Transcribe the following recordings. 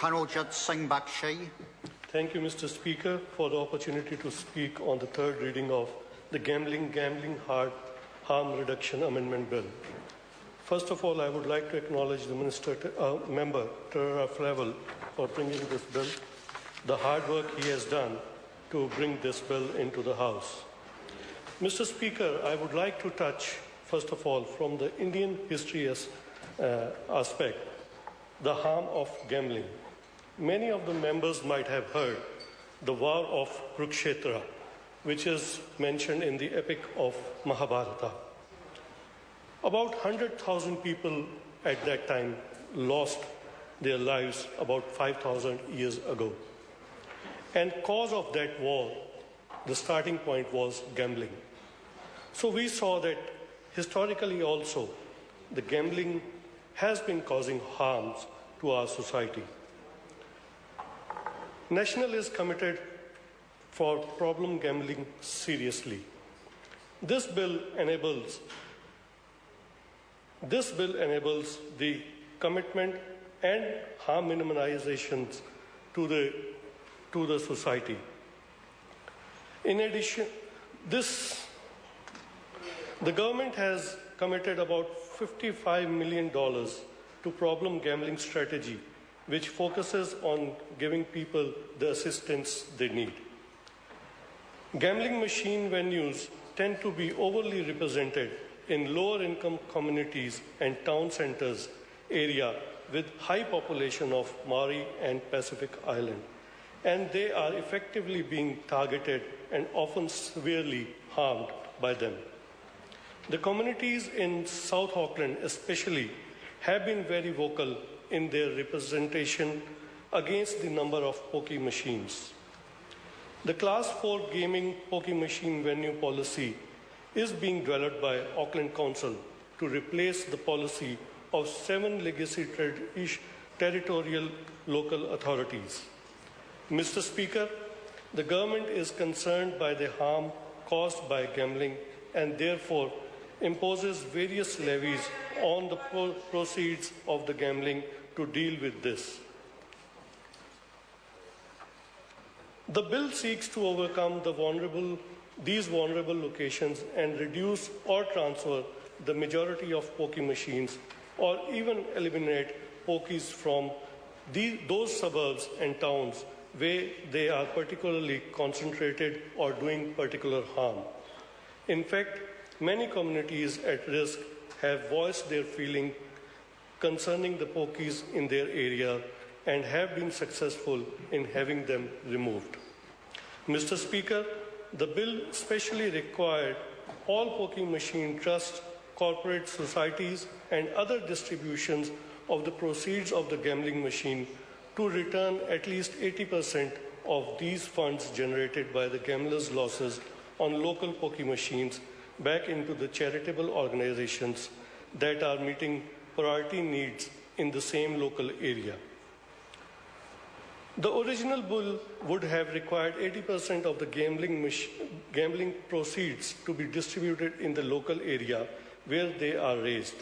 Kanwaljit Singh Bakshi. Thank you, Mr. Speaker, for the opportunity to speak on the third reading of the Gambling Harm Reduction Amendment Bill. First of all, I would like to acknowledge the Member Terra Flavel for bringing this bill, the hard work he has done to bring this bill into the House. Mr. Speaker, I would like to touch, first of all, from the Indian history aspect, the harm of gambling. Many of the members might have heard the war of Kurukshetra, which is mentioned in the epic of Mahabharata. About 100,000 people at that time lost their lives about 5,000 years ago. And cause of that war, the starting point was gambling. So we saw that historically also, the gambling has been causing harms to our society. National is committed for problem gambling seriously. This bill enables the commitment and harm minimizations to the society. In addition, the government has committed about $55 million to problem gambling strategy, which focuses on giving people the assistance they need. Gambling machine venues tend to be overly represented in lower income communities and town centers area with high population of Maori and Pacific Island, and they are effectively being targeted and often severely harmed by them. The communities in South Auckland especially have been very vocal in their representation against the number of pokie machines. The Class 4 gaming pokie machine venue policy is being developed by Auckland Council to replace the policy of 7 legacy territorial local authorities. Mr. Speaker, the government is concerned by the harm caused by gambling and therefore imposes various levies on the proceeds of the gambling to deal with this. The bill seeks to overcome these vulnerable locations and reduce or transfer the majority of pokie machines or even eliminate pokies from those suburbs and towns where they are particularly concentrated or doing particular harm. In fact, many communities at risk have voiced their feeling concerning the pokies in their area and have been successful in having them removed. Mr. Speaker, the bill specially required all pokie machine trusts, corporate societies, and other distributions of the proceeds of the gambling machine to return at least 80% of these funds generated by the gamblers' losses on local pokie machines back into the charitable organizations that are meeting priority needs in the same local area. The original bill would have required 80% of the gambling proceeds to be distributed in the local area where they are raised.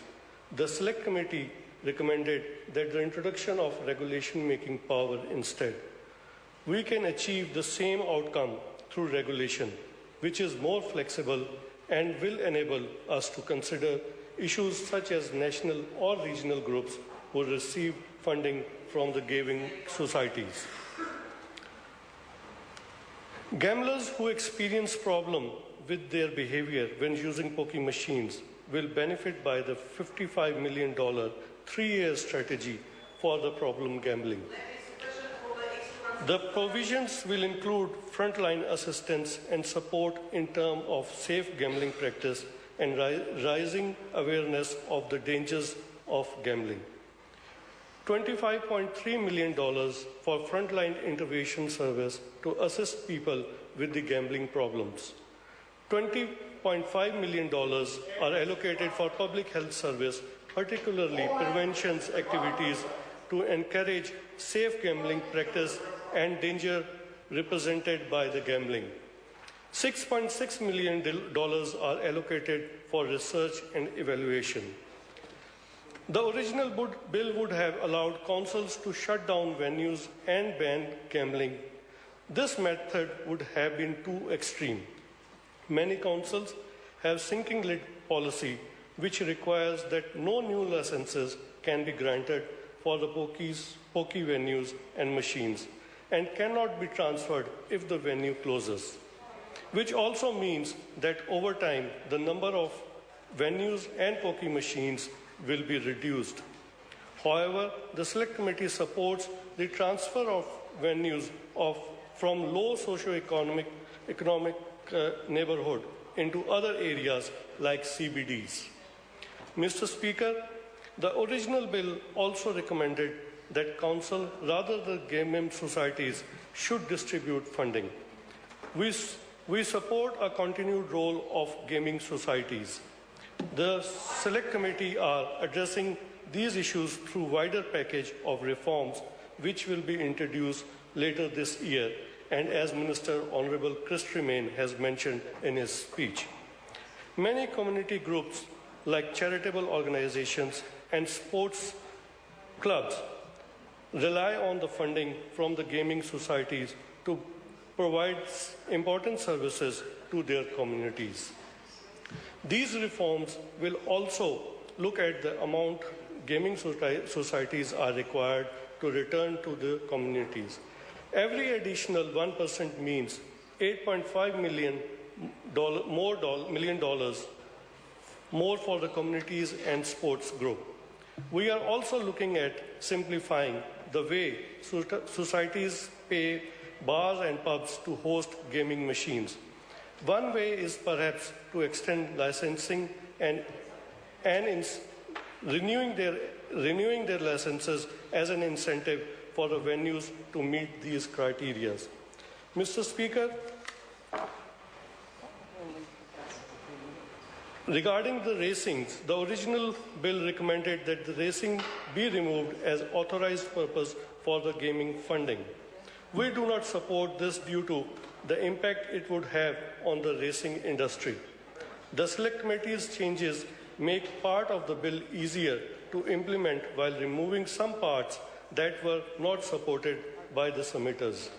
The Select Committee recommended that the introduction of regulation-making power instead. We can achieve the same outcome through regulation, which is more flexible and will enable us to consider issues such as national or regional groups who receive funding from the gaming societies. Gamblers who experience problems with their behavior when using pokie machines will benefit by the $55 million 3-year strategy for the problem gambling. The provisions will include frontline assistance and support in terms of safe gambling practice and rising awareness of the dangers of gambling. $25.3 million for frontline intervention service to assist people with the gambling problems. $20.5 million are allocated for public health service, particularly prevention activities to encourage safe gambling practice and danger represented by the gambling. $6.6 million are allocated for research and evaluation. The original bill would have allowed councils to shut down venues and ban gambling. This method would have been too extreme. Many councils have sinking lid policy, which requires that no new licenses can be granted for the pokie venues and machines, and cannot be transferred if the venue closes, which also means that over time the number of venues and pokie machines will be reduced. However, the Select Committee supports the transfer of venues from low socio-economic neighborhood into other areas like CBDs. Mr. Speaker, the original bill also recommended that council, rather than gaming societies, should distribute funding. We support a continued role of gaming societies. The Select Committee are addressing these issues through wider package of reforms which will be introduced later this year, and as Minister Honourable Chris Tremaine has mentioned in his speech. Many community groups like charitable organizations and sports clubs rely on the funding from the gaming societies to provide important services to their communities. These reforms will also look at the amount gaming societies are required to return to the communities. Every additional 1% means $8.5 million more for the communities and sports group. We are also looking at simplifying the way societies pay bars and pubs to host gaming machines. One way is perhaps to extend licensing and renewing their licenses as an incentive for the venues to meet these criteria. Mr. Speaker, regarding the racings, the original bill recommended that the racing be removed as authorized purpose for the gaming funding. We do not support this due to the impact it would have on the racing industry. The Select Committee's changes make part of the bill easier to implement while removing some parts that were not supported by the submitters.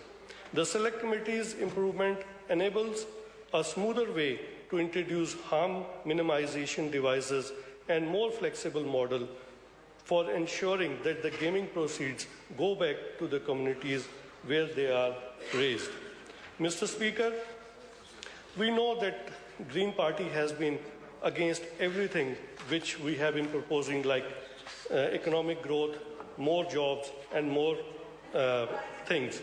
The Select Committee's improvement enables a smoother way to introduce harm minimization devices and more flexible model for ensuring that the gaming proceeds go back to the communities where they are raised. Mr. Speaker, we know that Green Party has been against everything which we have been proposing, like economic growth, more jobs, and more things.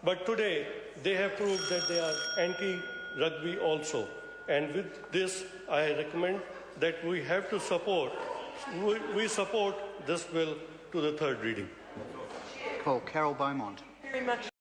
But today, they have proved that they are anti-rugby also. And with this, I recommend that we have to support, we support this bill to the third reading. Call Carol Beaumont. Very much.